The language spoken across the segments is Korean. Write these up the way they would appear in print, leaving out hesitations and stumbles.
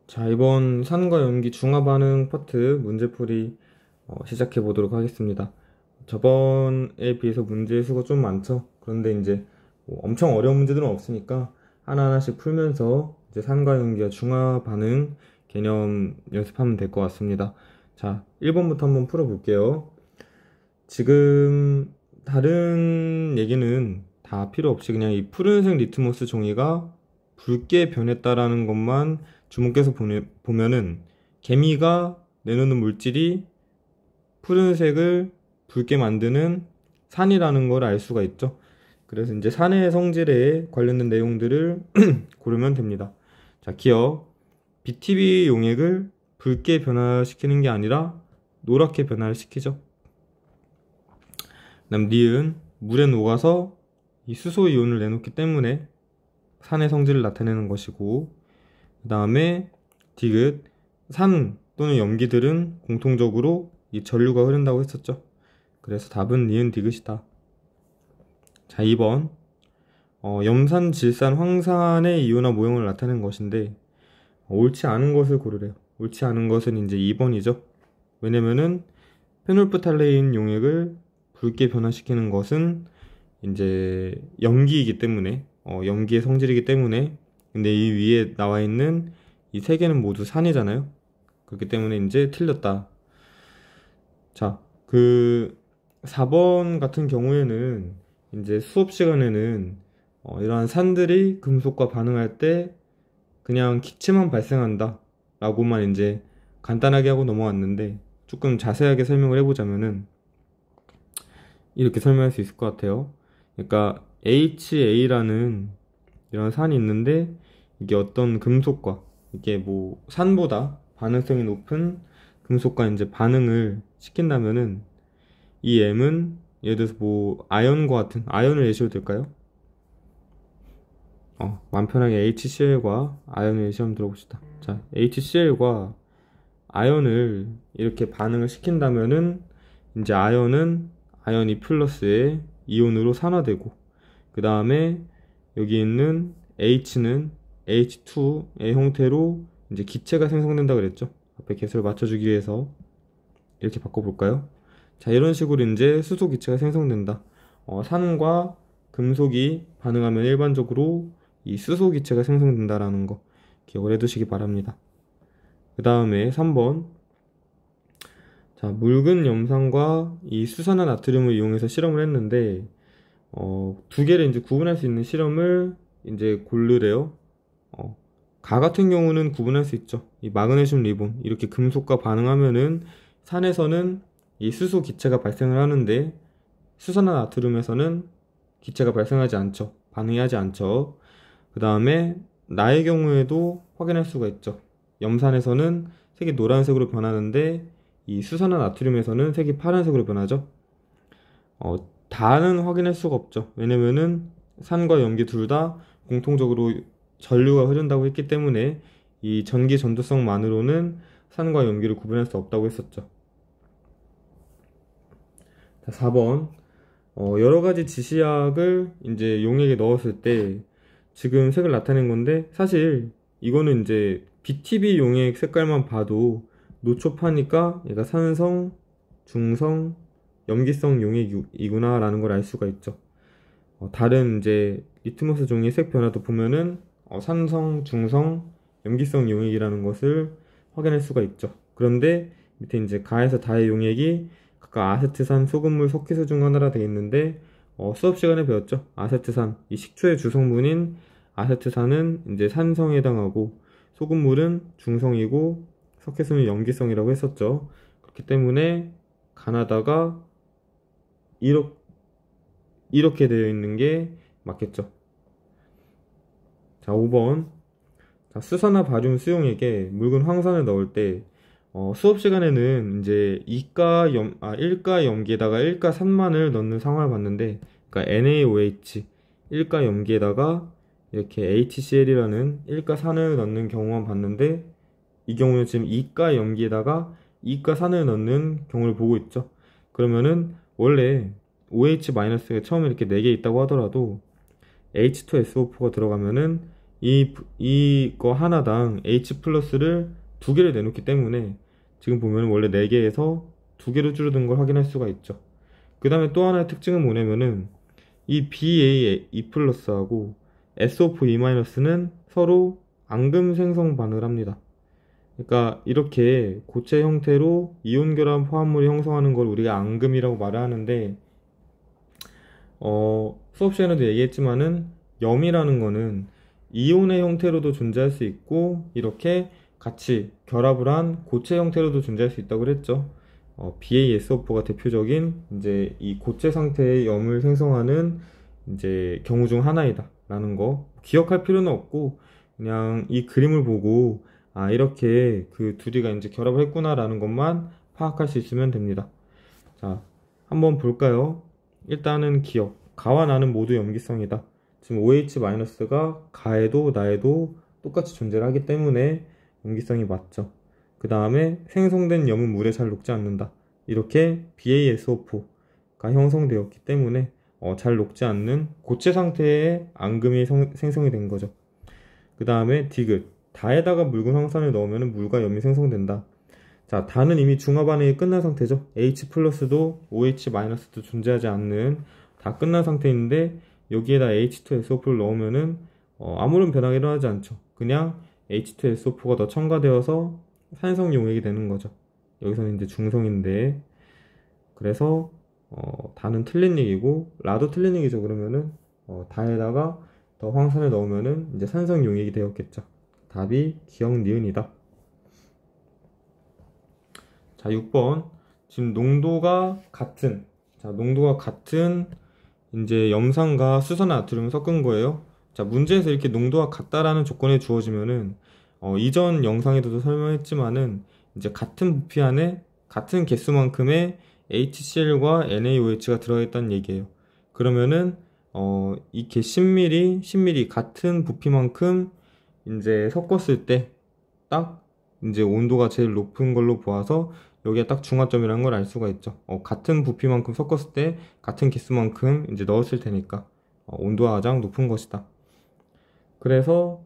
자, 이번 산과 연기 중화 반응 파트 문제풀이 시작해 보도록 하겠습니다. 저번에 비해서 문제 수가 좀 많죠? 그런데 이제 뭐 엄청 어려운 문제들은 없으니까 하나하나씩 풀면서 이제 산과 연기와 중화 반응 개념 연습하면 될 것 같습니다. 자, 1번부터 한번 풀어볼게요. 지금 다른 얘기는 다 필요 없이 그냥 이 푸른색 리트머스 종이가 붉게 변했다라는 것만 주목해서 보면은 개미가 내놓는 물질이 푸른색을 붉게 만드는 산이라는 걸 알 수가 있죠. 그래서 이제 산의 성질에 관련된 내용들을 고르면 됩니다. 자, 기억. BTB 용액을 붉게 변화시키는 게 아니라 노랗게 변화시키죠. 그다음 니은 물에 녹아서 이 수소 이온을 내놓기 때문에 산의 성질을 나타내는 것이고, 그 다음에 디귿 산 또는 염기들은 공통적으로 이 전류가 흐른다고 했었죠. 그래서 답은 니은 디귿이다. 자, 2번 염산, 질산, 황산의 이온화 모형을 나타내는 것인데 옳지 않은 것을 고르래요. 옳지 않은 것은 이제 2번이죠. 왜냐면은 페놀프탈레인 용액을 붉게 변화시키는 것은 이제 염기이기 때문에 염기의 성질이기 때문에, 근데 이 위에 나와 있는 이 세 개는 모두 산이잖아요. 그렇기 때문에 이제 틀렸다. 자, 그 4번 같은 경우에는 이제 수업 시간에는 이러한 산들이 금속과 반응할 때 그냥 기체만 발생한다 라고만 이제 간단하게 하고 넘어왔는데, 조금 자세하게 설명을 해보자면은 이렇게 설명할 수 있을 것 같아요. 그러니까 HA라는 이런 산이 있는데, 이게 어떤 금속과 이게 뭐 산보다 반응성이 높은 금속과 이제 반응을 시킨다면은 이 M은 예를 들어서 뭐 아연과 같은 아연을 예시로 들까요? 마음 편하게 HCl과 아연을 예시 한번 들어봅시다. 자, HCl과 아연을 이렇게 반응을 시킨다면은 이제 아연은 아연 2 플러스의 이온으로 산화되고, 그 다음에 여기 있는 H는 H2의 형태로 이제 기체가 생성된다 그랬죠. 앞에 개수를 맞춰주기 위해서 이렇게 바꿔볼까요? 자, 이런 식으로 이제 수소 기체가 생성된다. 산과 금속이 반응하면 일반적으로 이 수소 기체가 생성된다라는 거 기억을 해두시기 바랍니다. 그 다음에 3번. 자, 묽은 염산과 이 수산화 나트륨을 이용해서 실험을 했는데, 두 개를 이제 구분할 수 있는 실험을 이제 고르래요. 가 같은 경우는 구분할 수 있죠. 이 마그네슘 리본 이렇게 금속과 반응하면은 산에서는 이 수소 기체가 발생을 하는데, 수산화 나트륨에서는 기체가 발생하지 않죠. 반응이 하지 않죠. 그 다음에 나의 경우에도 확인할 수가 있죠. 염산에서는 색이 노란색으로 변하는데 이 수산화 나트륨에서는 색이 파란색으로 변하죠. 다는 확인할 수가 없죠. 왜냐면은 산과 염기 둘 다 공통적으로 전류가 흐른다고 했기 때문에 이 전기 전도성만으로는 산과 염기를 구분할 수 없다고 했었죠. 자, 4번. 여러 가지 지시약을 이제 용액에 넣었을 때 지금 색을 나타낸 건데, 사실 이거는 이제 BTB 용액 색깔만 봐도 노초파니까 얘가 산성, 중성, 염기성 용액이구나 라는 걸 알 수가 있죠. 다른 이제 리트머스 종이의 색 변화도 보면은 산성, 중성, 염기성 용액이라는 것을 확인할 수가 있죠. 그런데 밑에 이제 가에서 다의 용액이 각각 아세트산, 소금물, 석회수 중 하나라 되어 있는데, 수업 시간에 배웠죠. 아세트산, 이 식초의 주성분인 아세트산은 이제 산성에 해당하고, 소금물은 중성이고, 석회수는 염기성이라고 했었죠. 그렇기 때문에 가나다가 이렇게 되어 있는 게 맞겠죠. 자, 5번. 자, 수산화 바륨 수용액에 묽은 황산을 넣을 때 수업 시간에는 이제 1가 염기에다가 1가 산만을 넣는 상황을 봤는데, 그러니까 NaOH 1가 염기에다가 이렇게 HCl이라는 1가 산을 넣는 경우만 봤는데, 이 경우는 지금 2가 염기에다가 2가 산을 넣는 경우를 보고 있죠. 그러면은 원래 OH- 가 처음에 이렇게 4개 있다고 하더라도 H2SO4가 들어가면은 이거 하나당 H 플러스를 두 개를 내놓기 때문에 지금 보면 원래 4개에서 2개로 줄어든 걸 확인할 수가 있죠. 그 다음에 또 하나의 특징은 뭐냐면은 이 BA2 플러스하고 SO4E-는 서로 앙금 생성 반응을 합니다. 그러니까 이렇게 고체 형태로 이온 결합 화합물이 형성하는 걸 우리가 앙금이라고 말을 하는데, 수업 시간에도 얘기했지만은 염이라는 거는 이온의 형태로도 존재할 수 있고 이렇게 같이 결합을 한 고체 형태로도 존재할 수 있다고 그랬죠. BaSO4가 대표적인 이제 이 고체 상태의 염을 생성하는 이제 경우 중 하나이다 라는 거 기억할 필요는 없고, 그냥 이 그림을 보고 이렇게 그 둘이가 이제 결합을 했구나 라는 것만 파악할 수 있으면 됩니다. 자, 한번 볼까요? 일단은 기억, 가와 나는 모두 염기성이다. 지금 OH-가 가에도 나에도 똑같이 존재를 하기 때문에 염기성이 맞죠. 그 다음에 생성된 염은 물에 잘 녹지 않는다. 이렇게 BaSO4가 형성되었기 때문에 잘 녹지 않는 고체 상태의 앙금이 생성이 된 거죠. 그 다음에 디귿, 다에다가 묽은 황산을 넣으면 물과 염이 생성된다. 자, 다는 이미 중화 반응이 끝난 상태죠. H 플러스도 OH-도 존재하지 않는 다 끝난 상태인데 여기에다 H2SO4를 넣으면은 아무런 변화가 일어나지 않죠. 그냥 H2SO4가 더 첨가되어서 산성 용액이 되는 거죠. 여기서는 이제 중성인데, 그래서 다는 틀린 얘기고 라도 틀린 얘기죠. 그러면은 다에다가 더 황산을 넣으면은 이제 산성 용액이 되었겠죠. 답이 기억 니은이다. 자, 6번. 지금 농도가 같은 이제 염산과 수소 나트륨을 섞은 거예요. 자, 문제에서 이렇게 농도가 같다라는 조건이 주어지면은 이전 영상에도 설명했지만은 이제 같은 부피 안에 같은 개수만큼의 HCl과 NaOH가 들어있다는 얘기예요. 그러면은 이렇게 10ml 같은 부피만큼 이제 섞었을 때 딱 이제 온도가 제일 높은 걸로 보아서 여기가 딱 중화점이라는 걸 알 수가 있죠. 같은 부피만큼 섞었을 때 같은 개수만큼 이제 넣었을 테니까 온도가 가장 높은 것이다. 그래서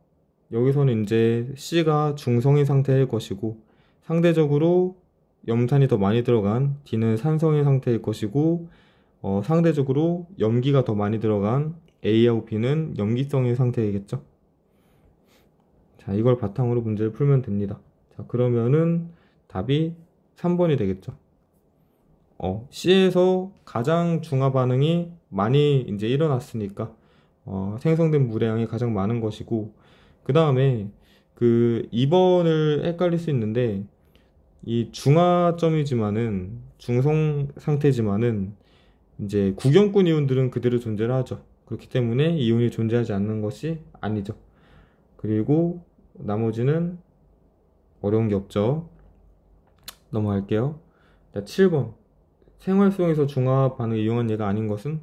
여기서는 이제 C가 중성인 상태일 것이고, 상대적으로 염산이 더 많이 들어간 D는 산성인 상태일 것이고, 상대적으로 염기가 더 많이 들어간 A하고 B는 염기성인 상태이겠죠. 자, 이걸 바탕으로 문제를 풀면 됩니다. 자, 그러면은 답이 3번이 되겠죠. C에서 가장 중화 반응이 많이 이제 일어났으니까 생성된 물의 양이 가장 많은 것이고, 그 다음에 그 2번을 헷갈릴 수 있는데, 이 중화점이지만은 중성 상태지만은 이제 구경꾼 이온들은 그대로 존재를 하죠. 그렇기 때문에 이온이 존재하지 않는 것이 아니죠. 그리고 나머지는 어려운 게 없죠. 넘어갈게요. 자, 7번. 생활 속에서 중화 반응을 이용한 예가 아닌 것은?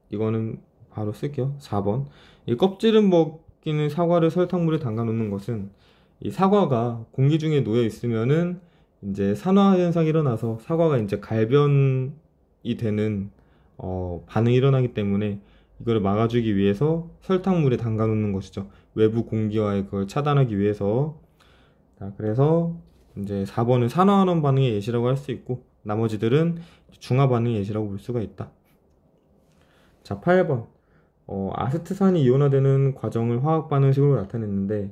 이거는 바로 쓸게요. 4번. 이 껍질은 먹기는 사과를 설탕물에 담가 놓는 것은, 이 사과가 공기 중에 놓여 있으면은 이제 산화 현상이 일어나서 사과가 이제 갈변이 되는 반응이 일어나기 때문에 이거를 막아주기 위해서 설탕물에 담가 놓는 것이죠. 외부 공기와의 그걸 차단하기 위해서. 자, 그래서 이제 4번은 산화환원 반응의 예시라고 할 수 있고, 나머지들은 중화 반응의 예시라고 볼 수가 있다. 자, 8번. 아세트산이 이온화되는 과정을 화학 반응식으로 나타냈는데,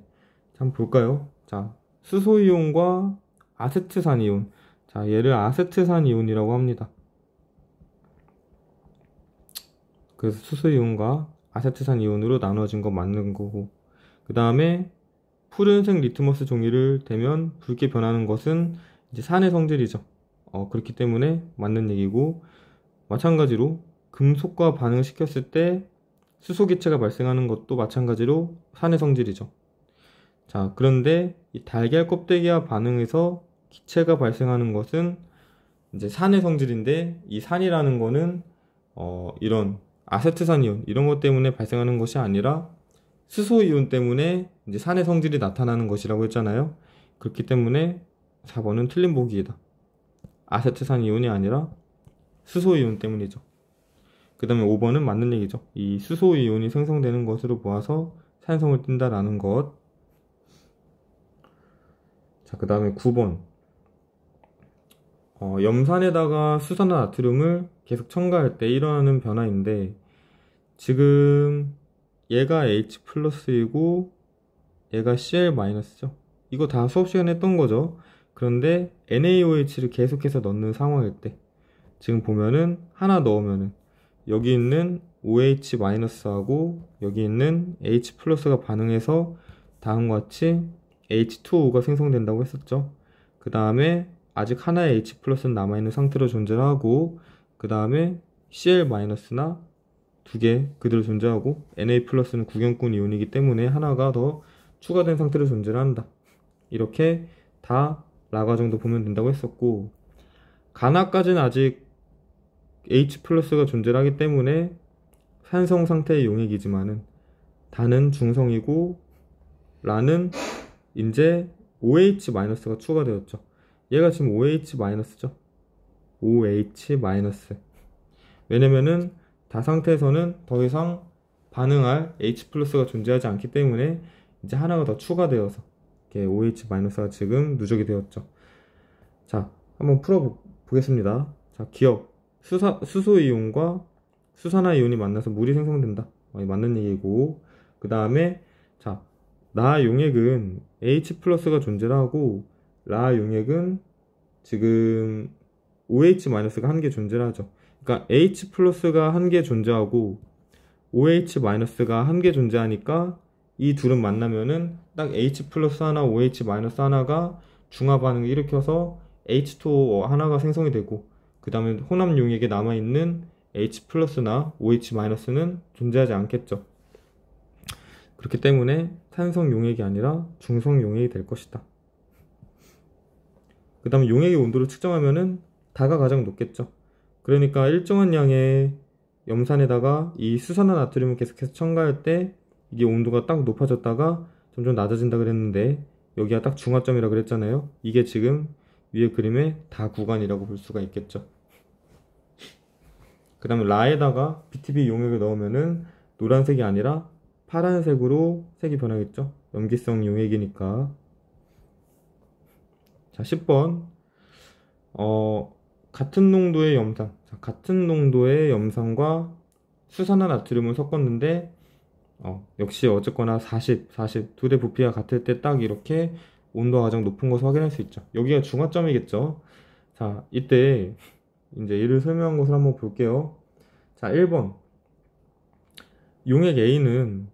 한번 볼까요? 자, 수소이온과 아세트산이온. 자, 얘를 아세트산이온이라고 합니다. 그래서 수소이온과 아세트산이온으로 나눠진 거 맞는 거고, 그 다음에 푸른색 리트머스 종이를 대면 붉게 변하는 것은 이제 산의 성질이죠. 그렇기 때문에 맞는 얘기고, 마찬가지로 금속과 반응을 시켰을 때 수소 기체가 발생하는 것도 마찬가지로 산의 성질이죠. 자, 그런데 이 달걀 껍데기와 반응해서 기체가 발생하는 것은 이제 산의 성질인데, 이 산이라는 거는 이런 아세트산이온 이런 것 때문에 발생하는 것이 아니라 수소이온 때문에 이제 산의 성질이 나타나는 것이라고 했잖아요. 그렇기 때문에 4번은 틀린 보기이다. 아세트산이온이 아니라 수소이온 때문이죠. 그 다음에 5번은 맞는 얘기죠. 이 수소이온이 생성되는 것으로 보아서 산성을 띈다라는 것. 자, 그 다음에 9번. 염산에다가 수산화 나트륨을 계속 첨가할 때 일어나는 변화인데, 지금 얘가 H 플러스이고 얘가 Cl 마이너스죠. 이거 다 수업 시간에 했던 거죠. 그런데 NaOH를 계속해서 넣는 상황일 때, 지금 보면은 하나 넣으면은 여기 있는 OH 마이너스하고 여기 있는 H 플러스가 반응해서 다음과 같이 H2O가 생성된다고 했었죠. 그 다음에 아직 하나의 H 플러스는 남아있는 상태로 존재하고, 그 다음에 Cl 마이너스나 두 개 그대로 존재하고, Na 플러스는 구경꾼 이온이기 때문에 하나가 더 추가된 상태로 존재한다. 이렇게 다 라가 정도 보면 된다고 했었고, 가나까지는 아직 H 플러스가 존재하기 때문에 산성 상태의 용액이지만은 다는 중성이고 라는 이제 OH 마이너스가 추가되었죠. 얘가 지금 OH 마이너스죠. OH 마이너스. 왜냐면은 다상태에서는 더 이상 반응할 H 플러스가 존재하지 않기 때문에 이제 하나가 더 추가되어서 이렇게 OH 마이너스가 지금 누적이 되었죠. 자, 한번 풀어보겠습니다. 자, 기억. 수소이온과 수산화이온이 만나서 물이 생성된다. 맞는 얘기고, 그 다음에 자, 나 용액은 H 플러스가 존재하고 라 용액은 지금 OH 마이너스가 한 개 존재하죠. 그러니까 H 플러스가 한 개 존재하고 OH 마이너스가 한 개 존재하니까 이 둘은 만나면은 딱 H 플러스 하나, OH 마이너스 하나가 중화 반응을 일으켜서 H2O 하나가 생성이 되고, 그 다음에 혼합 용액에 남아있는 H 플러스나 OH 마이너스는 존재하지 않겠죠. 그렇기 때문에 산성 용액이 아니라 중성 용액이 될 것이다. 그 다음에 용액의 온도를 측정하면은 다가 가장 높겠죠. 그러니까 일정한 양의 염산에다가 이 수산화 나트륨을 계속해서 첨가할 때 이게 온도가 딱 높아졌다가 점점 낮아진다 그랬는데, 여기가 딱 중화점이라 그랬잖아요. 이게 지금 위에 그림의 다 구간이라고 볼 수가 있겠죠. 그 다음에 라에다가 BTB 용액을 넣으면은 노란색이 아니라 파란색으로 색이 변하겠죠. 염기성 용액이니까. 자, 10번. 같은 농도의 염산. 자, 같은 농도의 염산과 수산화 나트륨을 섞었는데, 역시 어쨌거나 40 두 대 부피가 같을 때 딱 이렇게 온도가 가장 높은 것을 확인할 수 있죠. 여기가 중화점이겠죠. 자, 이때 이제 이를 설명한 것을 한번 볼게요. 자, 1번. 용액 A는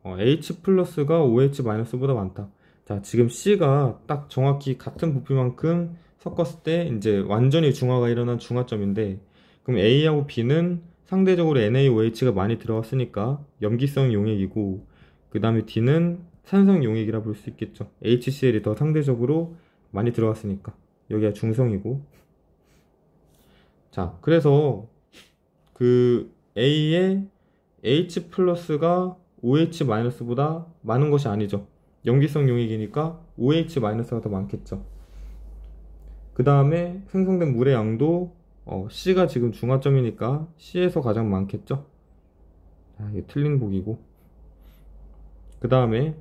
H 플러스가 OH 마이너스보다 많다. 자, 지금 C가 딱 정확히 같은 부피만큼 섞었을 때 이제 완전히 중화가 일어난 중화점인데, 그럼 A하고 B는 상대적으로 NaOH가 많이 들어갔으니까 염기성 용액이고, 그 다음에 D는 산성 용액이라 볼 수 있겠죠. HCl이 더 상대적으로 많이 들어갔으니까 여기가 중성이고. 자, 그래서 그 A의 H 플러스가 OH 마이너스보다 많은 것이 아니죠. 염기성 용액이니까 OH 마이너스가 더 많겠죠. 그 다음에 생성된 물의 양도 C가 지금 중화점이니까 C에서 가장 많겠죠. 자, 이게 틀린 보기고. 그 다음에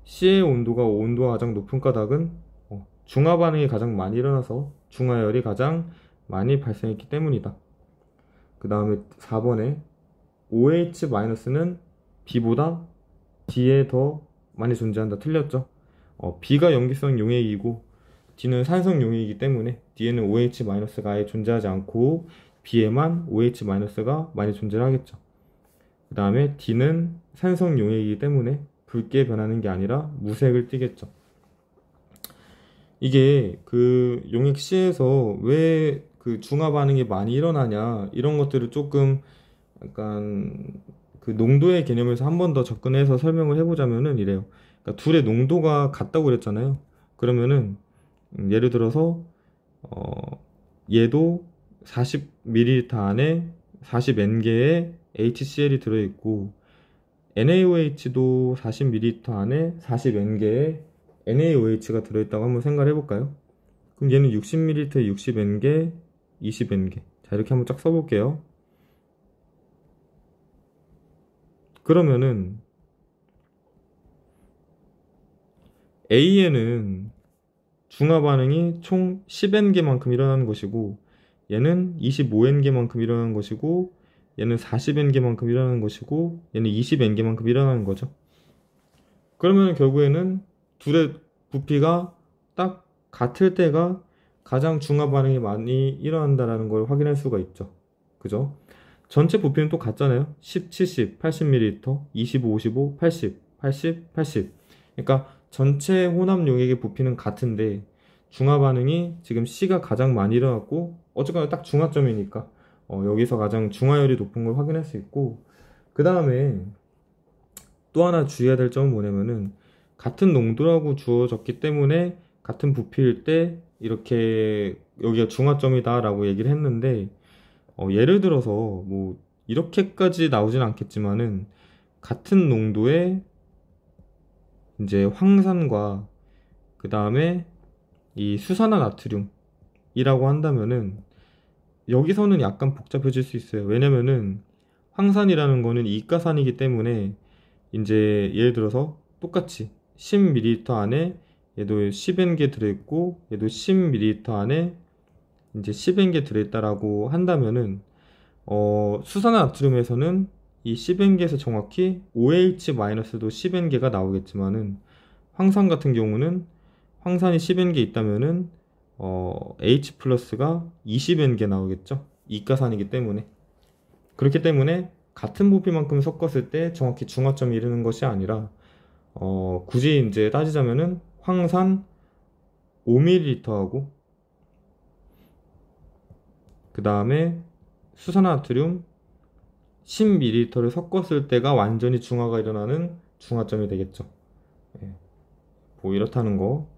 C의 온도가 가장 높은 까닭은 중화 반응이 가장 많이 일어나서 중화열이 가장 많이 발생했기 때문이다. 그 다음에 4번에 OH-는 B보다 D에 더 많이 존재한다. 틀렸죠. B가 염기성 용액이고 D는 산성 용액이기 때문에 D에는 OH-가 아예 존재하지 않고 B에만 OH-가 많이 존재하겠죠. 그 다음에 D는 산성 용액이기 때문에 붉게 변하는 게 아니라 무색을 띠겠죠. 이게 그 용액 C에서 왜 그 중화 반응이 많이 일어나냐, 이런 것들을 조금 약간 그 농도의 개념에서 한 번 더 접근해서 설명을 해보자면은 이래요. 그러니까 둘의 농도가 같다고 그랬잖아요. 그러면은 예를 들어서 얘도 40ml 안에 40N개의 HCl이 들어있고, NaOH도 40ml 안에 40N개의 NaOH가 들어있다고 한번 생각을 해볼까요? 그럼 얘는 60ml에 60N개, 20N개. 자, 이렇게 한번 쫙 써볼게요. 그러면은 A에는 중화 반응이 총 10N개만큼 일어나는 것이고, 얘는 25N개만큼 일어나는 것이고, 얘는 40N개만큼 일어나는 것이고, 얘는 20N개만큼 일어나는 거죠. 그러면 결국에는 둘의 부피가 딱 같을 때가 가장 중화 반응이 많이 일어난다는 걸 확인할 수가 있죠. 그죠? 전체 부피는 또 같잖아요. 10, 70, 80ml, 25, 55, 80, 80, 80. 그러니까 전체 혼합 용액의 부피는 같은데 중화 반응이 지금 C가 가장 많이 일어났고, 어쨌거나 딱 중화점이니까 여기서 가장 중화율이 높은 걸 확인할 수 있고, 그 다음에 또 하나 주의해야 될 점은 뭐냐면은, 같은 농도라고 주어졌기 때문에 같은 부피일 때 이렇게 여기가 중화점이다 라고 얘기를 했는데, 예를 들어서 뭐 이렇게까지 나오진 않겠지만은, 같은 농도의 이제 황산과 그 다음에 이 수산화나트륨이라고 한다면은, 여기서는 약간 복잡해질 수 있어요. 왜냐면은 황산이라는 거는 이가산이기 때문에, 이제 예를 들어서 똑같이 10ml 안에 얘도 10N개 들어있고 얘도 10ml 안에 이제 10N개 들어있다라고 한다면은, 수산화나트륨에서는 이 10N개에서 정확히 OH-도 10N개가 나오겠지만은, 황산 같은 경우는 황산이 10N개 있다면은 H 플러스가 20N개 나오겠죠. 이가산이기 때문에. 그렇기 때문에 같은 부피만큼 섞었을 때 정확히 중화점이 이르는 것이 아니라, 굳이 이제 따지자면은 황산 5ml하고 그 다음에 수산화나트륨 10ml를 섞었을 때가 완전히 중화가 일어나는 중화점이 되겠죠. 예. 뭐 이렇다는 거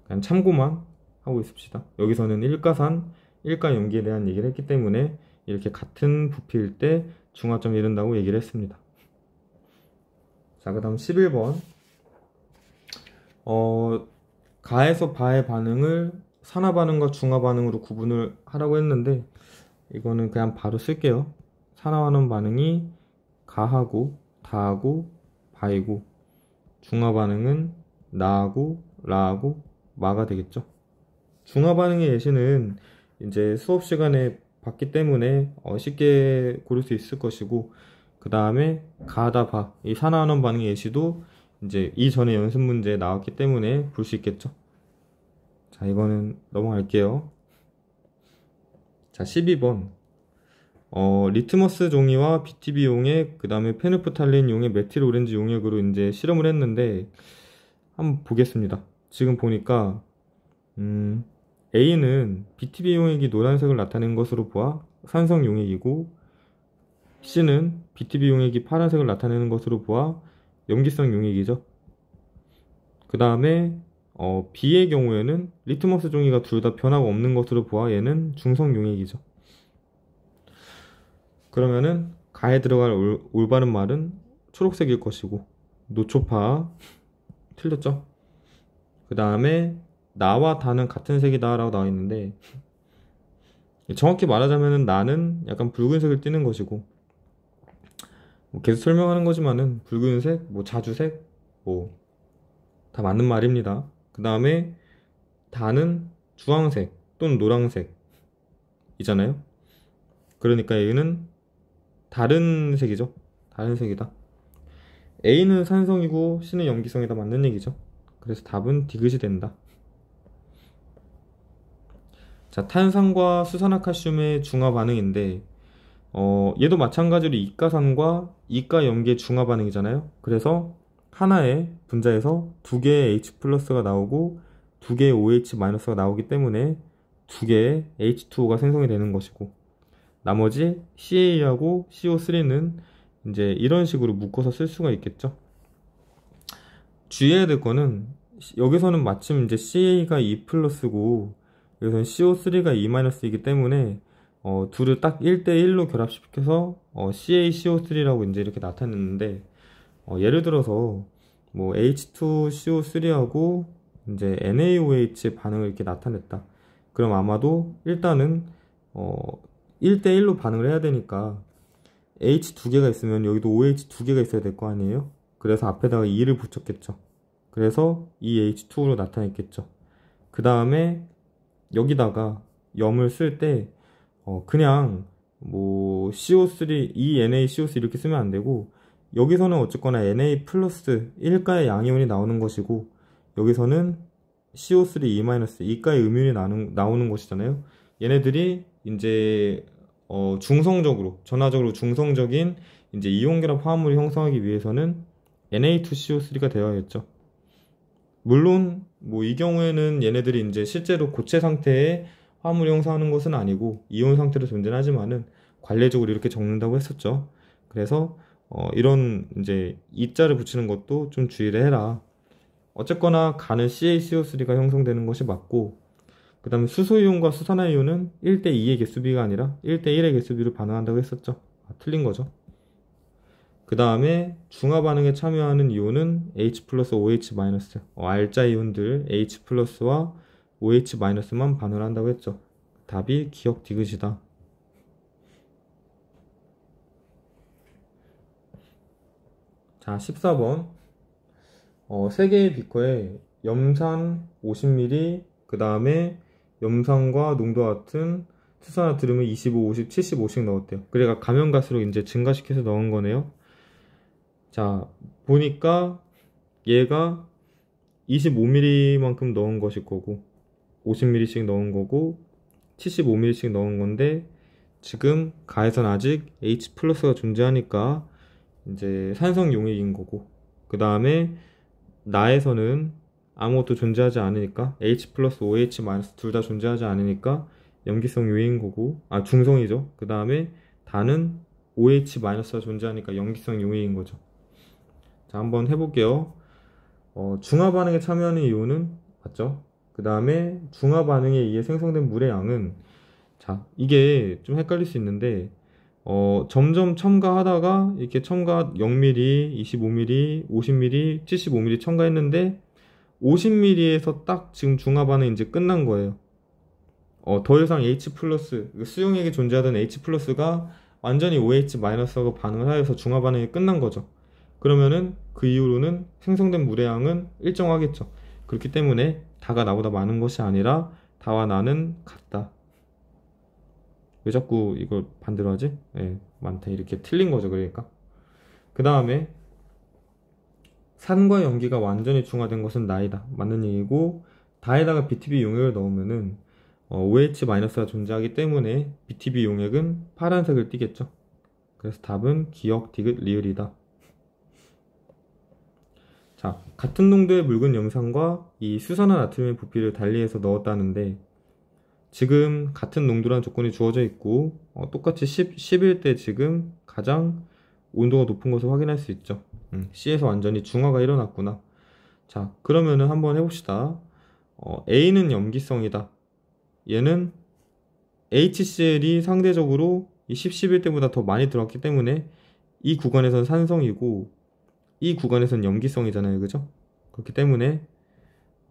그냥 참고만 하고 있읍시다. 여기서는 일가산, 일가염기에 대한 얘기를 했기 때문에 이렇게 같은 부피일 때 중화점이 이른다고 얘기를 했습니다. 자, 그 다음 11번. 가에서 바의 반응을 산화 반응과 중화 반응으로 구분을 하라고 했는데, 이거는 그냥 바로 쓸게요. 산화하는 반응이 가하고 다하고 바이고, 중화 반응은 나하고 라하고 마가 되겠죠. 중화 반응의 예시는 이제 수업 시간에 봤기 때문에 쉽게 고를 수 있을 것이고, 그 다음에 가다 바, 이 산화하는 반응의 예시도 이제 이전에 연습 문제에 나왔기 때문에 볼 수 있겠죠. 자, 이거는 넘어갈게요. 자, 12번. 리트머스 종이와 BTB 용액, 그 다음에 페노프탈린 용액, 메틸 오렌지 용액으로 이제 실험을 했는데, 한번 보겠습니다. 지금 보니까 A는 BTB 용액이 노란색을 나타낸 것으로 보아 산성 용액이고, C는 BTB 용액이 파란색을 나타내는 것으로 보아 염기성 용액이죠. 그 다음에 B의 경우에는 리트머스 종이가 둘 다 변화가 없는 것으로 보아 얘는 중성 용액이죠. 그러면은 가에 들어갈 올바른 말은 초록색일 것이고, 노초파 틀렸죠. 그 다음에 나와 다는 같은 색이다 라고 나와 있는데, 정확히 말하자면은 나는 약간 붉은색을 띠는 것이고, 뭐 계속 설명하는 거지만은 붉은색, 뭐 자주색, 뭐 다 맞는 말입니다. 그 다음에 다는 주황색 또는 노란색 이잖아요. 그러니까 얘는 다른 색이죠. 다른 색이다. A는 산성이고 C는 염기성이다. 맞는 얘기죠. 그래서 답은 디귿이 된다. 자, 탄산과 수산화칼슘의 중화 반응인데, 얘도 마찬가지로 이가산과 이가염기의 중화 반응이잖아요. 그래서 하나의 분자에서 두 개의 H 플러스가 나오고 두 개의 OH 마이너스가 나오기 때문에 두 개의 H2O가 생성이 되는 것이고, 나머지 CA하고 CO3는 이제 이런 식으로 묶어서 쓸 수가 있겠죠. 주의해야 될 거는, 여기서는 마침 이제 CA가 E 플러스고 여기서는 CO3가 E 마이너스이기 때문에 둘을 딱 1대1로 결합시켜서 CaCO3라고 이제 이렇게 나타냈는데, 예를 들어서 뭐 H2CO3하고 이제 NaOH 반응을 이렇게 나타냈다. 그럼 아마도 일단은 1대1로 반응을 해야 되니까 H 두 개가 있으면 여기도 OH 두 개가 있어야 될 거 아니에요? 그래서 앞에다가 2를 붙였겠죠. 그래서 EH2로 나타냈겠죠. 그 다음에 여기다가 염을 쓸 때 그냥 뭐 CO3, ENaCO3 이렇게 쓰면 안 되고, 여기서는 어쨌거나 Na 플러스 1가의 양이온이 나오는 것이고, 여기서는 CO3 E 마이너스 2가의 음이온이 나오는 것이잖아요. 얘네들이 이제 중성적으로, 전화적으로 중성적인 이제 이온결합 화합물을 형성하기 위해서는 Na2CO3가 되어야겠죠. 물론 뭐 이 경우에는 얘네들이 이제 실제로 고체 상태의 화합물을 형성하는 것은 아니고 이온 상태로 존재하지만은 관례적으로 이렇게 적는다고 했었죠. 그래서 이런 이제 이자를 붙이는 것도 좀 주의를 해라. 어쨌거나 간은 CaCO3가 형성되는 것이 맞고, 그 다음에 수소이온과 수산화이온은 1대2의 개수비가 아니라 1대1의 개수비로 반응한다고 했었죠. 틀린 거죠. 그 다음에 중화 반응에 참여하는 이온은 H 플러스 OH 마이너스, R자 이온들 H 플러스와 OH 마이너스만 반응을 한다고 했죠. 답이 기억 디귿이다. 자, 14번. 3개의 비커에 염산 50ml, 그 다음에 염산과 농도가 같은 수산화트륨을 25, 50, 75씩 넣었대요. 그래가 가면 갈수록 이제 증가시켜서 넣은 거네요. 자, 보니까 얘가 25ml만큼 넣은 것일 거고, 50ml씩 넣은 거고, 75ml씩 넣은 건데, 지금 가에선 아직 H 플러스가 존재하니까 이제 산성 용액인 거고, 그 다음에 나에서는 아무것도 존재하지 않으니까 H 플러스 OH 마이너스 둘 다 존재하지 않으니까 염기성 요인인 거고, 중성이죠. 그 다음에 다는 OH 마이너스가 존재하니까 염기성 용액인 거죠. 자, 한번 해볼게요. 중화 반응에 참여하는 이온은 맞죠? 그 다음에 중화 반응에 의해 생성된 물의 양은, 자, 이게 좀 헷갈릴 수 있는데 점점 첨가하다가 이렇게 첨가 0ml, 25ml, 50ml, 75ml 첨가했는데 50ml에서 딱 지금 중화 반응 이제 끝난 거예요. 더 이상 H 플러스, 수용액에 존재하던 H 플러스가 완전히 OH 마이너스하고 반응을 하여서 중화 반응이 끝난 거죠. 그러면은 그 이후로는 생성된 물의 양은 일정하겠죠. 그렇기 때문에 다가 나보다 많은 것이 아니라 다와 나는 같다. 왜 자꾸 이걸 반대로 하지? 네, 많다. 이렇게 틀린 거죠. 그러니까. 그 다음에 산과 염기가 완전히 중화된 것은 나이다. 맞는 얘기고, 다에다가 BTB 용액을 넣으면은 OH-가 존재하기 때문에 BTB 용액은 파란색을 띠겠죠. 그래서 답은 기억, 디귿, 리을이다. 자, 같은 농도의 묽은 염산과 이 수산화 나트륨의 부피를 달리해서 넣었다는데, 지금 같은 농도라는 조건이 주어져 있고 똑같이 10일 때 지금 가장 온도가 높은 것을 확인할 수 있죠. C에서 완전히 중화가 일어났구나. 자, 그러면은 한번 해봅시다. A는 염기성이다. 얘는 HCl이 상대적으로 이 10, 11대보다 더 많이 들어왔기 때문에 이 구간에선 산성이고 이 구간에선 염기성이잖아요. 그죠? 그렇기 때문에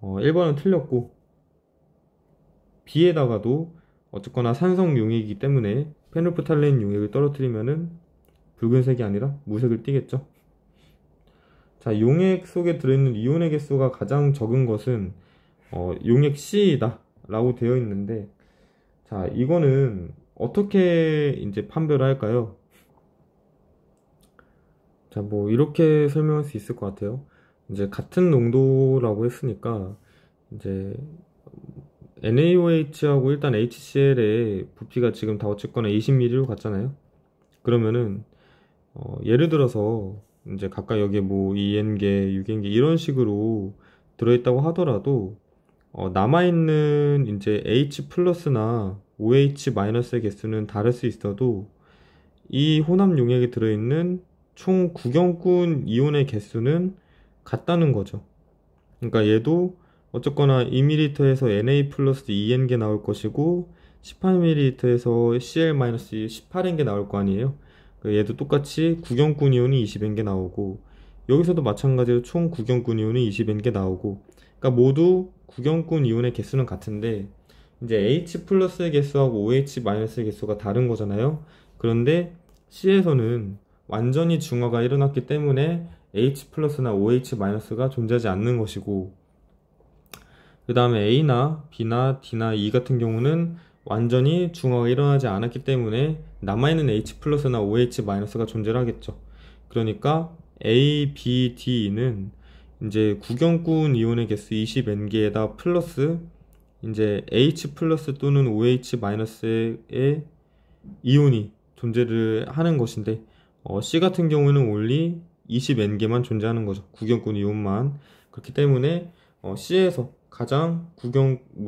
1번은 틀렸고, B에다가도 어쨌거나 산성 용액이기 때문에 페놀프탈레인 용액을 떨어뜨리면은 붉은색이 아니라 무색을 띠겠죠. 자, 용액 속에 들어있는 이온의 개수가 가장 적은 것은 용액 C이다 라고 되어 있는데, 자, 이거는 어떻게 이제 판별을 할까요? 자, 뭐 이렇게 설명할 수 있을 것 같아요. 이제 같은 농도라고 했으니까 이제 NaOH하고 일단 HCl의 부피가 지금 다 어쨌거나 20ml로 갔잖아요. 그러면은 예를 들어서 이제 각각 여기에 뭐 2N개, 6N개 이런 식으로 들어있다고 하더라도 남아있는 이제 H 플러스나 OH 마이너스의 개수는 다를 수 있어도 이 혼합 용액에 들어있는 총 구경꾼 이온의 개수는 같다는 거죠. 그러니까 얘도 어쨌거나 2ml에서 Na 플러스 2N개 나올 것이고 18ml에서 Cl-18N개 나올 거 아니에요. 얘도 똑같이 구경꾼 이온이 20N개 나오고, 여기서도 마찬가지로 총 구경꾼 이온이 20N개 나오고, 그러니까 모두 구경꾼 이온의 개수는 같은데 이제 H 플러스의 개수하고 OH 마이너스의 개수가 다른 거잖아요. 그런데 C에서는 완전히 중화가 일어났기 때문에 H 플러스나 OH 마이너스가 존재하지 않는 것이고, 그 다음에 A나 B나 D나 E 같은 경우는 완전히 중화가 일어나지 않았기 때문에 남아있는 H 플러스나 OH 마이너스가 존재를 하겠죠. 그러니까 A, B, D는 이제 구경꾼 이온의 개수 20N개에다 플러스 이제 H 플러스 또는 OH 마이너스의 이온이 존재를 하는 것인데, C 같은 경우는 only 20N개만 존재하는 거죠. 구경꾼 이온만. 그렇기 때문에 C에서 가장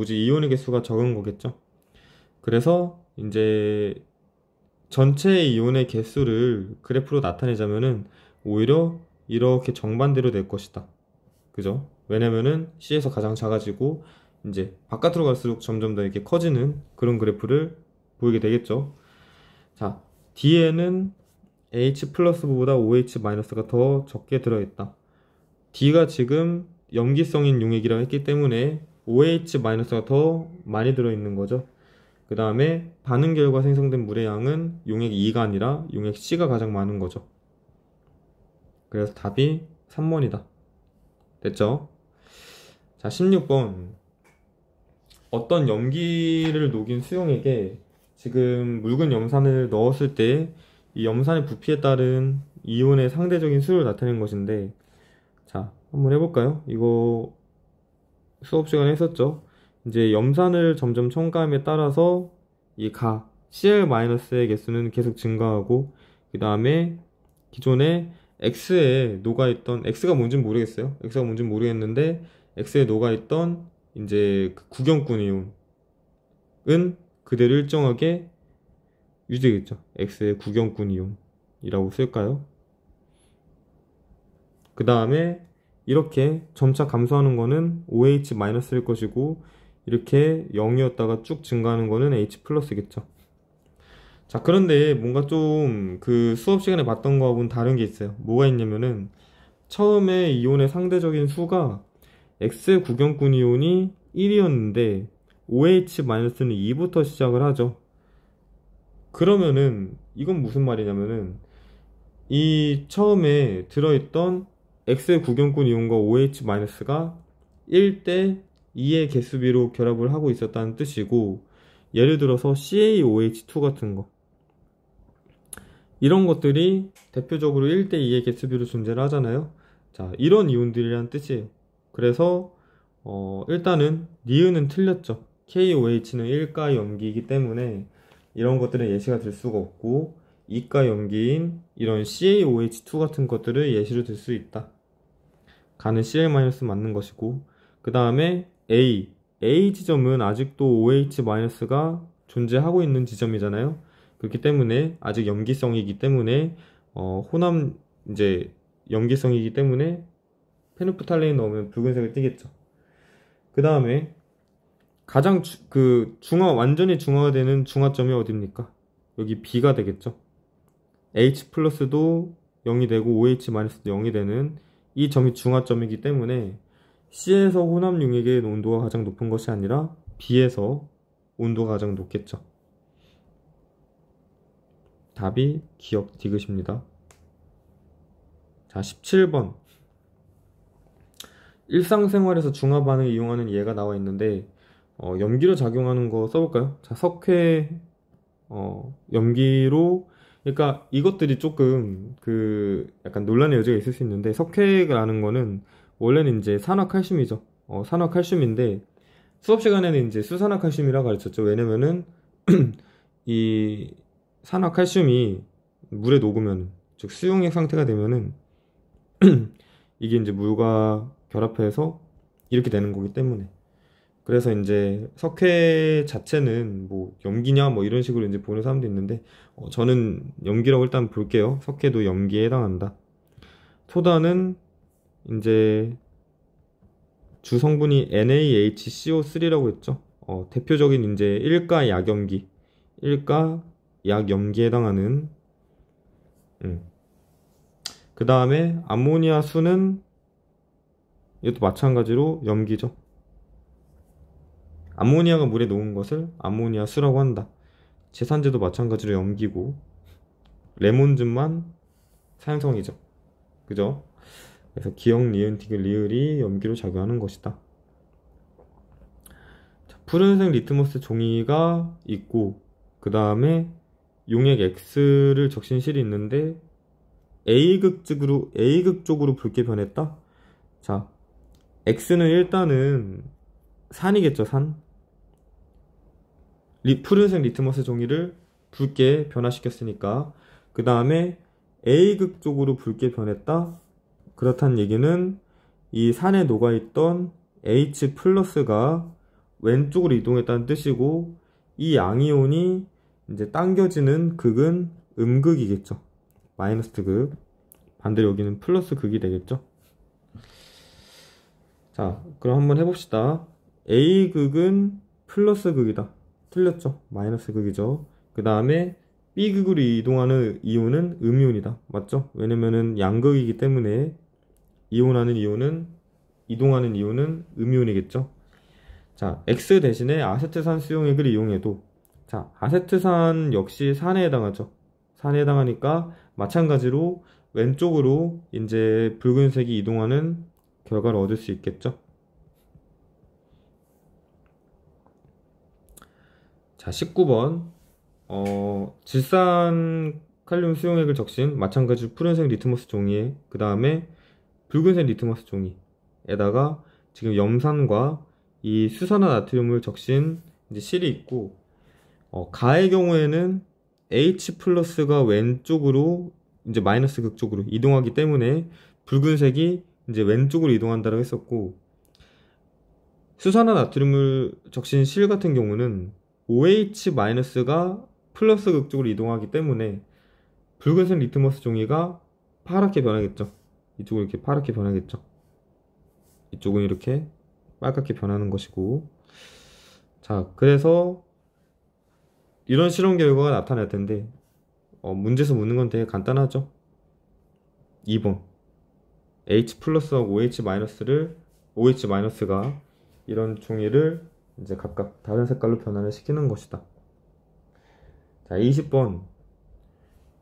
이온의 개수가 적은 거겠죠. 그래서 이제 전체 이온의 개수를 그래프로 나타내자면은 오히려 이렇게 정반대로 될 것이다. 그죠? 왜냐면은 C에서 가장 작아지고 이제 바깥으로 갈수록 점점 더 이렇게 커지는 그런 그래프를 보이게 되겠죠. 자, D에는 H 플러스보다 OH 마이너스가 더 적게 들어있다. D가 지금 염기성인 용액이라고 했기 때문에 OH 마이너스가 더 많이 들어있는 거죠. 그 다음에 반응 결과 생성된 물의 양은 용액 2가 아니라 용액 C가 가장 많은 거죠. 그래서 답이 3번이다. 됐죠? 자, 16번. 어떤 염기를 녹인 수용액에 지금 묽은 염산을 넣었을 때 이 염산의 부피에 따른 이온의 상대적인 수를 나타내는 것인데, 자, 한번 해볼까요? 이거 수업 시간에 했었죠. 이제 염산을 점점 첨가함에 따라서 이 Cl-의 개수는 계속 증가하고, 그 다음에 기존에 X에 녹아있던, X가 뭔지 모르겠어요. X가 뭔지 모르겠는데 X에 녹아있던 이제 그 구경꾼 이온은 그대로 일정하게 유지되겠죠. X의 구경꾼 이온이라고 쓸까요? 그 다음에 이렇게 점차 감소하는 거는 OH-일 것이고, 이렇게 0이었다가 쭉 증가하는 거는 H 플러스겠죠. 자, 그런데 뭔가 좀 그 수업 시간에 봤던 거하고는 다른 게 있어요. 뭐가 있냐면은 처음에 이온의 상대적인 수가 X의 구경꾼 이온이 1이었는데 OH-는 2부터 시작을 하죠. 그러면은 이건 무슨 말이냐면은 이 처음에 들어있던 X의 구경꾼 이온과 OH-가 1대 2의 개수비로 결합을 하고 있었다는 뜻이고, 예를 들어서 CaOH2 같은 거, 이런 것들이 대표적으로 1대 2의 개수비로 존재를 하잖아요. 자, 이런 이온들이란 뜻이에요. 그래서 일단은 니은은 틀렸죠. KOH는 1가 염기이기 때문에 이런 것들은 예시가 될 수가 없고, 2가 염기인 이런 CaOH2 같은 것들을 예시로 들 수 있다. 가는 Cl- 맞는 것이고, 그 다음에 A 지점은 아직도 OH-가 존재하고 있는 지점이잖아요. 그렇기 때문에 아직 염기성이기 때문에 혼합 이제 염기성이기 때문에 페노프탈레인 넣으면 붉은색을 띠겠죠. 그 다음에 가장 완전히 중화가 되는 중화점이 어디입니까? 여기 B가 되겠죠. H 플러스도 0이 되고 OH-도 0이 되는 이 점이 중화점이기 때문에 C에서 혼합 용액의 온도가 가장 높은 것이 아니라 B에서 온도가 가장 높겠죠. 답이 기억 디귿입니다. 자, 17번. 일상생활에서 중화 반응을 이용하는 예가 나와 있는데 염기로 작용하는 거 써볼까요? 자, 석회 염기로, 그러니까 이것들이 조금 약간 논란의 여지가 있을 수 있는데, 석회라는 거는 원래는 이제 산화칼슘이죠. 산화칼슘인데 수업 시간에는 이제 수산화칼슘이라고 가르쳤죠. 왜냐면은 이 산화칼슘이 물에 녹으면, 즉 수용액 상태가 되면은 이게 이제 물과 결합해서 이렇게 되는 거기 때문에. 그래서 이제 석회 자체는 뭐 염기냐 뭐 이런 식으로 이제 보는 사람도 있는데, 저는 염기라고 일단 볼게요. 석회도 염기에 해당한다. 소다는 이제 주성분이 NaHCO3라고 했죠. 대표적인 이제 1가 약염기, 1가 약염기에 해당하는. 그 다음에 암모니아 수는 이것도 마찬가지로 염기죠. 암모니아가 물에 녹은 것을 암모니아 수라고 한다. 제산제도 마찬가지로 염기고, 레몬즙만 산성이죠. 그죠? 그래서 기역, 니은, 디귿, 리을이 염기로 작용하는 것이다. 자, 푸른색 리트머스 종이가 있고 그 다음에 용액 X를 적신 실이 있는데 A극 쪽으로 붉게 변했다. 자, X는 일단은 산이겠죠, 산. 푸른색 리트머스 종이를 붉게 변화시켰으니까. 그 다음에 A극 쪽으로 붉게 변했다. 그렇다는 얘기는 이 산에 녹아있던 H 플러스가 왼쪽으로 이동했다는 뜻이고, 이 양이온이 이제 당겨지는 극은 음극이겠죠. 마이너스 극. 반대로 여기는 플러스 극이 되겠죠. 자, 그럼 한번 해봅시다. A극은 플러스 극이다. 틀렸죠? 마이너스 극이죠. 그 다음에 B극으로 이동하는 이온은 음이온이다. 맞죠? 왜냐면은 양극이기 때문에 이동하는 이온은 음이온이겠죠. 자, X 대신에 아세트산 수용액을 이용해도, 자, 아세트산 역시 산에 해당하죠. 산에 해당하니까 마찬가지로 왼쪽으로 이제 붉은색이 이동하는 결과를 얻을 수 있겠죠. 자, 19번 질산 칼륨 수용액을 적신 마찬가지로 푸른색 리트머스 종이에 그 다음에 붉은색 리트머스 종이에다가 지금 염산과 이 수산화나트륨을 적신 이제 실이 있고, 가의 경우에는 H 플러스가 왼쪽으로 이제 마이너스 극 쪽으로 이동하기 때문에 붉은색이 이제 왼쪽으로 이동한다고 했었고, 수산화나트륨을 적신 실 같은 경우는 OH 마이너스가 플러스 극 쪽으로 이동하기 때문에 붉은색 리트머스 종이가 파랗게 변하겠죠. 이쪽은 이렇게 파랗게 변하겠죠. 이쪽은 이렇게 빨갛게 변하는 것이고. 자, 그래서 이런 실험 결과가 나타날 텐데 문제에서 묻는 건 되게 간단하죠. 2번 H 플러스하고 OH 마이너스가 이런 종이를 이제 각각 다른 색깔로 변화를 시키는 것이다. 자, 20번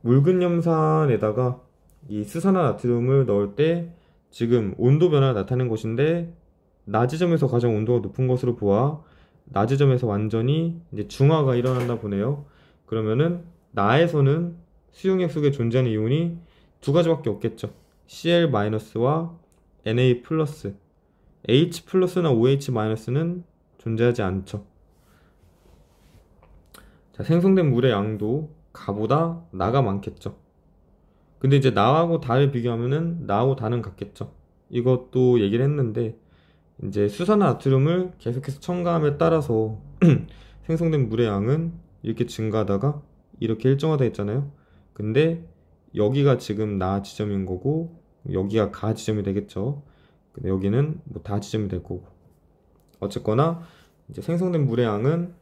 묽은 염산에다가 이 수산화나트륨을 넣을 때 지금 온도 변화가 나타낸 것인데, 낮 지점에서 가장 온도가 높은 것으로 보아 낮 지점에서 완전히 이제 중화가 일어난다 보네요. 그러면은 나에서는 수용액 속에 존재하는 이온이 두 가지밖에 없겠죠. Cl-와 Na+. H+나 OH-는 존재하지 않죠. 자, 생성된 물의 양도 가보다 나가 많겠죠. 근데 이제 나하고 다를 비교하면은 나하고 다는 같겠죠. 이것도 얘기를 했는데, 이제 수산화나트륨을 계속해서 첨가함에 따라서 생성된 물의 양은 이렇게 증가하다가 이렇게 일정하다 했잖아요. 근데 여기가 지금 나 지점인 거고 여기가 가 지점이 되겠죠. 근데 여기는 뭐 다 지점이 될 거고. 어쨌거나 이제 생성된 물의 양은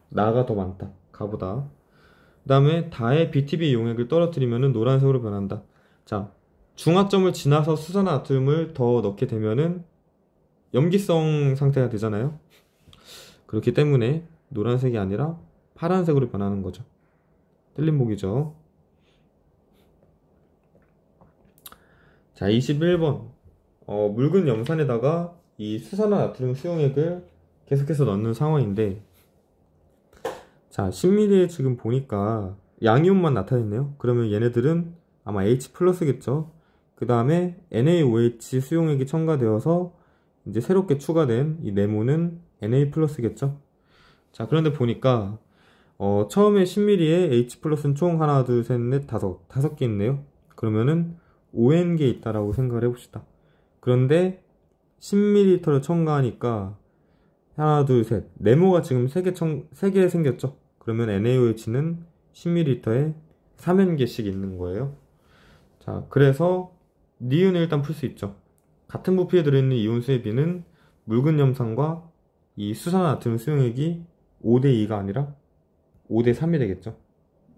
나가 더 많다, 가보다. 그 다음에 다의 BTB 용액을 떨어뜨리면 노란색으로 변한다. 자, 중화점을 지나서 수산화나트륨을 더 넣게 되면은 염기성 상태가 되잖아요. 그렇기 때문에 노란색이 아니라 파란색으로 변하는 거죠. 틀린 보기죠. 자, 21번 묽은 염산에다가 이 수산화나트륨 수용액을 계속해서 넣는 상황인데, 자, 10ml에 지금 보니까 양이온만 나타냈네요. 그러면 얘네들은 아마 H 플러스겠죠. 그 다음에 NaOH 수용액이 첨가되어서 이제 새롭게 추가된 이 네모는 Na 플러스겠죠. 자, 그런데 보니까 처음에 10ml에 H 플러스는 총 하나, 둘, 셋, 넷, 다섯 개 있네요. 그러면은 5N개 있다라고 생각을 해봅시다. 그런데 10ml를 첨가하니까 하나, 둘, 셋, 네모가 지금 3개 생겼죠. 그러면 NaOH는 10ml에 3N개씩 있는 거예요. 자, 그래서 니은을 일단 풀 수 있죠. 같은 부피에 들어있는 이온수의 비는 묽은 염산과 이 수산화나트륨 수용액이 5대2가 아니라 5대3이 되겠죠.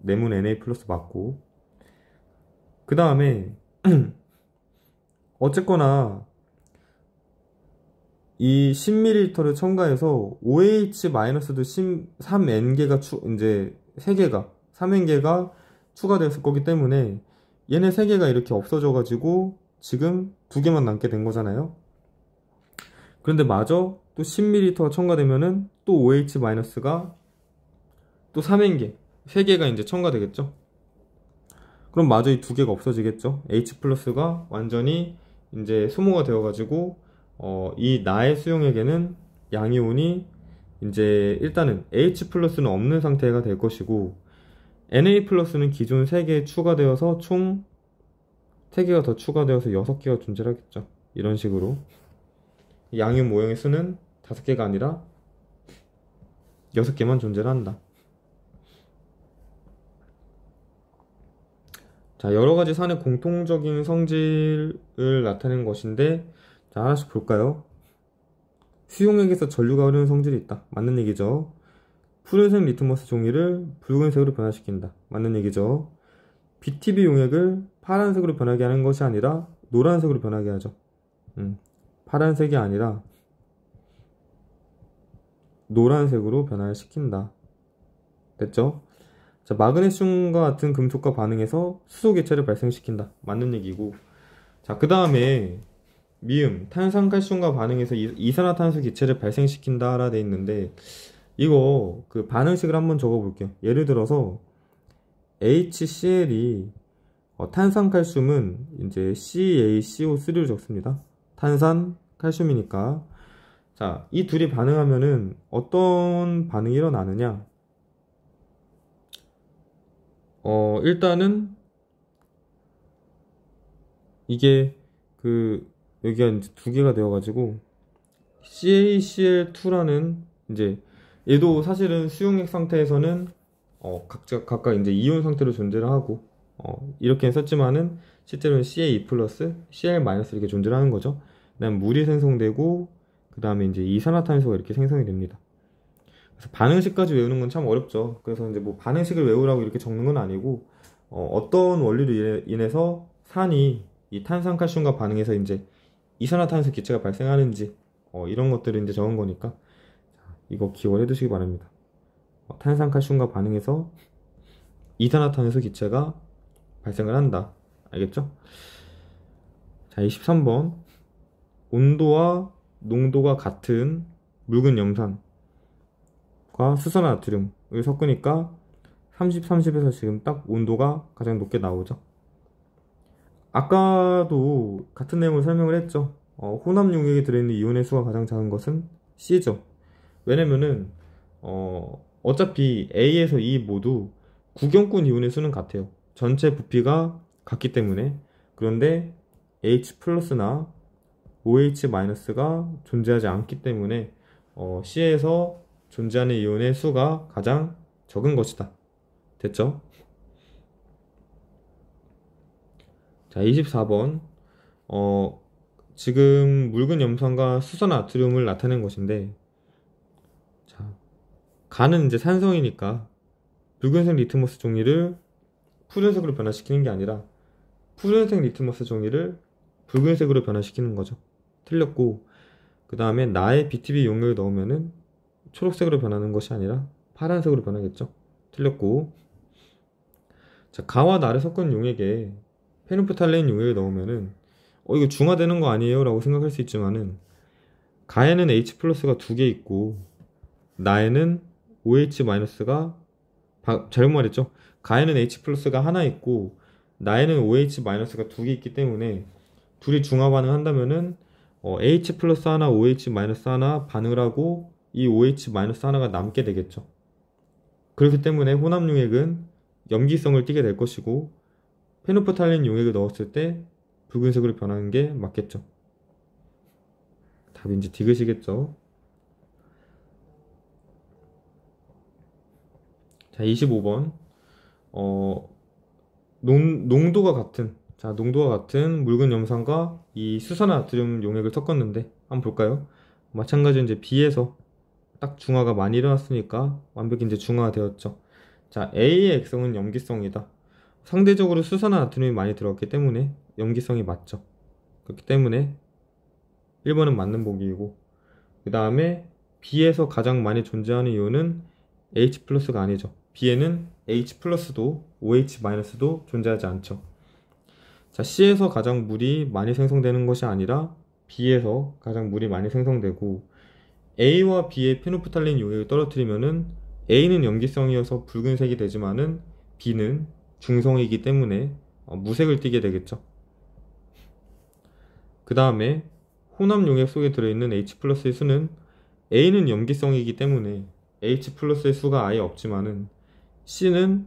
네모는 Na 플러스 맞고. 그 다음에 어쨌거나 이 10ml를 첨가해서 OH-도 3N개가 이제 3N개가 추가되었을 거기 때문에 얘네 3개가 이렇게 없어져 가지고 지금 2개만 남게 된 거잖아요. 그런데 마저 또 10ml가 첨가되면은 또 OH-가 또 3행계 3개가 이제 첨가되겠죠. 그럼 마저 이 2개가 없어지겠죠. H+가 완전히 이제 소모가 되어가지고 이 나의 수용액에는 양이온이 이제 일단은 H+는 없는 상태가 될 것이고 Na+는 기존 3개 추가되어서 총 3개가 더 추가되어서 6개가 존재하겠죠. 이런 식으로 양이온 모형의 수는 5개가 아니라 6개만 존재한다. 자, 여러가지 산의 공통적인 성질을 나타내는 것인데, 자, 하나씩 볼까요? 수용액에서 전류가 흐르는 성질이 있다. 맞는 얘기죠. 푸른색 리트머스 종이를 붉은색으로 변화시킨다. 맞는 얘기죠. BTB 용액을 파란색으로 변하게 하는 것이 아니라 노란색으로 변하게 하죠. 파란색이 아니라 노란색으로 변화시킨다. 됐죠? 자, 마그네슘과 같은 금속과 반응해서 수소 개체를 발생시킨다. 맞는 얘기고. 자, 그 다음에 미음, 탄산칼슘과 반응해서 이산화탄소 기체를 발생시킨다 라 돼 있는데, 이거 그 반응식을 한번 적어 볼게요. 예를 들어서 HCl이 탄산칼슘은 이제 CaCO3로 적습니다. 탄산 칼슘이니까. 자, 이 둘이 반응하면은 어떤 반응이 일어나느냐? 일단은 이게 여기가 이제 2개가 되어가지고 CaCl2라는 이제 얘도 사실은 수용액 상태에서는 각각 이제 이온 상태로 존재를 하고 이렇게 썼지만은 실제로는 Ca2+, Cl- 이렇게 존재를 하는 거죠. 그다음 물이 생성되고 그 다음에 이제 이산화탄소가 이렇게 생성이 됩니다. 그래서 반응식까지 외우는 건 참 어렵죠. 그래서 이제 뭐 반응식을 외우라고 이렇게 적는 건 아니고 어떤 원리로 인해서 산이 이 탄산칼슘과 반응해서 이제 이산화탄소 기체가 발생하는지 이런 것들을 이제 적은 거니까 이거 기억을 해두시기 바랍니다. 탄산칼슘과 반응해서 이산화탄소 기체가 발생을 한다. 알겠죠? 자, 23번 온도와 농도가 같은 묽은 염산과 수산화나트륨을 섞으니까 30, 30에서 지금 딱 온도가 가장 높게 나오죠. 아까도 같은 내용을 설명을 했죠. 혼합 용액에 들어있는 이온의 수가 가장 작은 것은 C죠. 왜냐면은 어차피 A에서 E 모두 구경꾼 이온의 수는 같아요. 전체 부피가 같기 때문에. 그런데 H+나 OH-가 존재하지 않기 때문에 C에서 존재하는 이온의 수가 가장 적은 것이다. 됐죠? 자, 24번 지금 묽은 염산과 수산나트륨을 나타낸 것인데, 자, 간은 이제 산성이니까 붉은색 리트머스 종이를 푸른색으로 변화시키는 게 아니라 푸른색 리트머스 종이를 붉은색으로 변화시키는 거죠. 틀렸고, 그 다음에 나의 BTB 용액을 넣으면은 초록색으로 변하는 것이 아니라 파란색으로 변하겠죠. 틀렸고, 자, 가와 나를 섞은 용액에 페놉탈레인 용액을 넣으면은 이거 중화되는 거 아니에요? 라고 생각할 수 있지만은 가에는 H+가 2개 있고 나에는 OH-가 잘못 말했죠. 가에는 H+가 하나 있고 나에는 OH-가 2개 있기 때문에 둘이 중화 반응한다면은 H+ 하나, OH- 하나 반응을 하고 이 OH- 하나가 남게 되겠죠. 그렇기 때문에 혼합 용액은 염기성을 띠게 될 것이고 페놉탈레인 용액을 넣었을 때 붉은색으로 변하는 게 맞겠죠. 답이 이제 디귿이겠죠. 자, 25번 농도가 같은 묽은 염산과 이 수산나트륨 용액을 섞었는데 한번 볼까요? 마찬가지로 이제 B에서 딱 중화가 많이 일어났으니까 완벽히 이제 중화가 되었죠. 자, A의 액성은 염기성이다. 상대적으로 수산화나트륨이 많이 들어갔기 때문에 염기성이 맞죠. 그렇기 때문에 1번은 맞는 보기이고, 그 다음에 B에서 가장 많이 존재하는 이온은 H+가 아니죠. B에는 H+도 OH-도 존재하지 않죠. 자, C에서 가장 물이 많이 생성되는 것이 아니라 B에서 가장 물이 많이 생성되고, A와 B의 페노프탈린 용액을 떨어뜨리면은 A는 염기성이어서 붉은색이 되지만은 B는 중성이기 때문에 무색을 띠게 되겠죠. 그 다음에 혼합 용액 속에 들어있는 H 플러스의 수는, A는 염기성이기 때문에 H 플러스의 수가 아예 없지만은 C는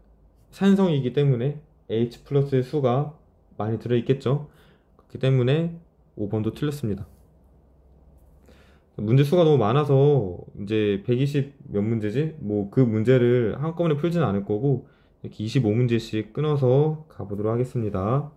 산성이기 때문에 H 플러스의 수가 많이 들어있겠죠. 그렇기 때문에 5번도 틀렸습니다. 문제 수가 너무 많아서 이제 120 몇 문제지? 뭐 그 문제를 한꺼번에 풀지는 않을 거고, 이렇게 25문제씩 끊어서 가보도록 하겠습니다.